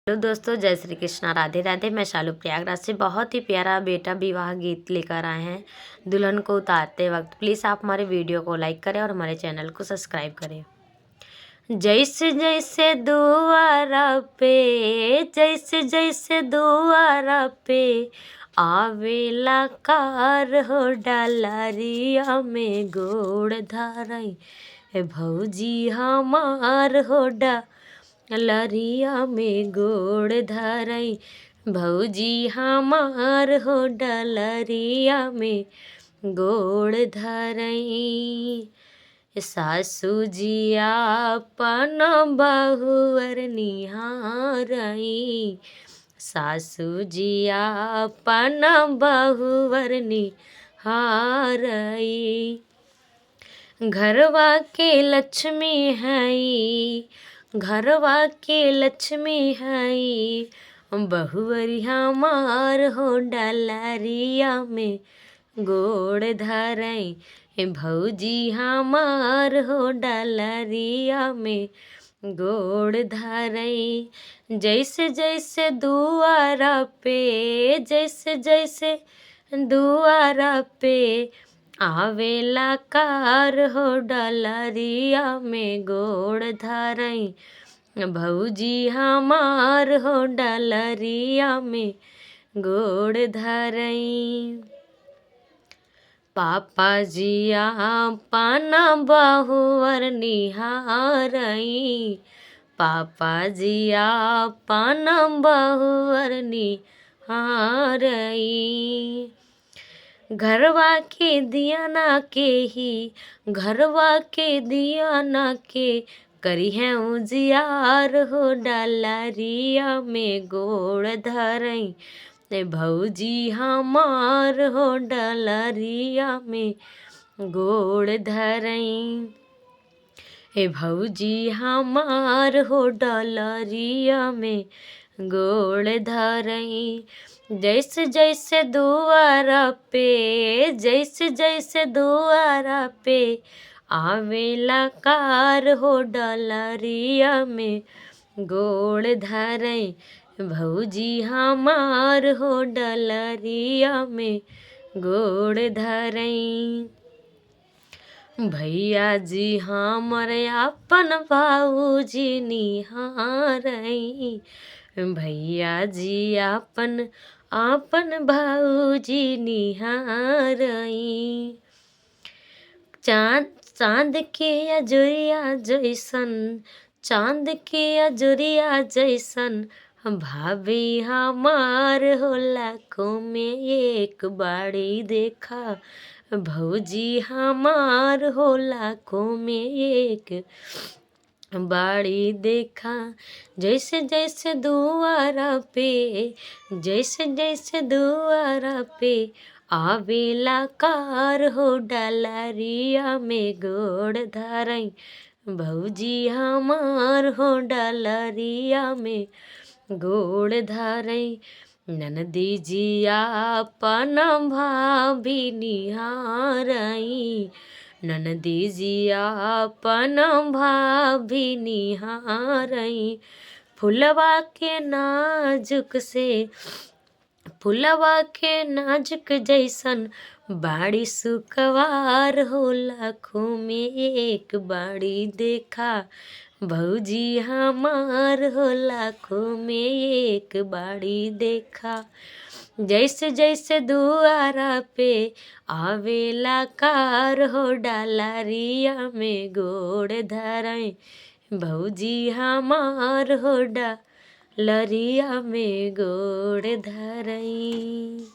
Hello दोस्तों, जय श्री कृष्णा, राधे राधे। मैं शालू प्रयागराज से बहुत ही प्यारा बेटा विवाह गीत लेकर आए हैं दुल्हन को उतारते वक्त। प्लीज़ आप हमारे वीडियो को लाइक करें और हमारे चैनल को सब्सक्राइब करें। जैसे जैसे दुआरा पे, जैसे जैसे दुआरा पे आवेला कार हो, डालरिया में गोड़ धारई भौजी हमार हो, लरिया में गोड़ धरई भौजी हमार हो, डलरिया में गोड़ धरई। सासू जी आपन बहुअर निहारई, सासू जी आपन बहुअर निहारई। घरवा के लक्ष्मी हई, घरवा के लक्ष्मी हई बहुअरी हमार हो, डलरिया में गोड़ धरई भौजी हमार हो, डलरिया में गोड़ धरई। जैसे जैसे दुआरा पे, जैसे जैसे दुआरा पे आवेला कार हो, डलरिया में गोड़ धरई भौजी हमार हो, डलरिया में गोड़ धरई। पापा जी आपन बहुअर निहारई, पापा जी आपन बहुअर निहारई। घरवा के दियाना के ही, घरवा के दियाना के करी है उजियार हो, डलरिया में गोड़ धरई भौजी हमार हो, डलरिया में गोड़ धरई भौजी हमार हो, डलरिया में गोड़ धरई। जैसे जैसे दुआरा पे, जैसे जैसे दुआरा पे आवेला कार हो, डलरिया में गोड़ धरई भौजी हमार हो, डलरिया में गोड़ धरई। भैया जी हमर अपन बाबूजी निहारई, भैया जी आपन आपन भाऊजी निहारई। चांद के अजोरिया जैसन, चांद के अजोरिया जैसन भाभी हमार हो, लाखों में एक बाड़ी देखा भौजी हमार हो, लाखों में एक बाड़ी देखा। जैसे जैसे दुआरा पे, जैसे जैसे दुआरा पे आवेला कार हो, डलरिया में गोड़ धरई भौजी हमार हो, डलरिया में गोड़ धरई। ननदी जी आपन भाभी निहारई, ननदी जी आपन भाभी निहारई। फुलवा के नाजुक से, फुलवा के नाजुक जैसन बाड़ी सुकवार हो, लाखों में एक बाड़ी देखा भौजी हमार हो, लाखों में एक बाड़ी देखा। जैसे जैसे दुआरा पे आवेला कार हो, डलरिया में गोड़ धरई भौजी हमार हो, डलरिया में गोड़ धरई।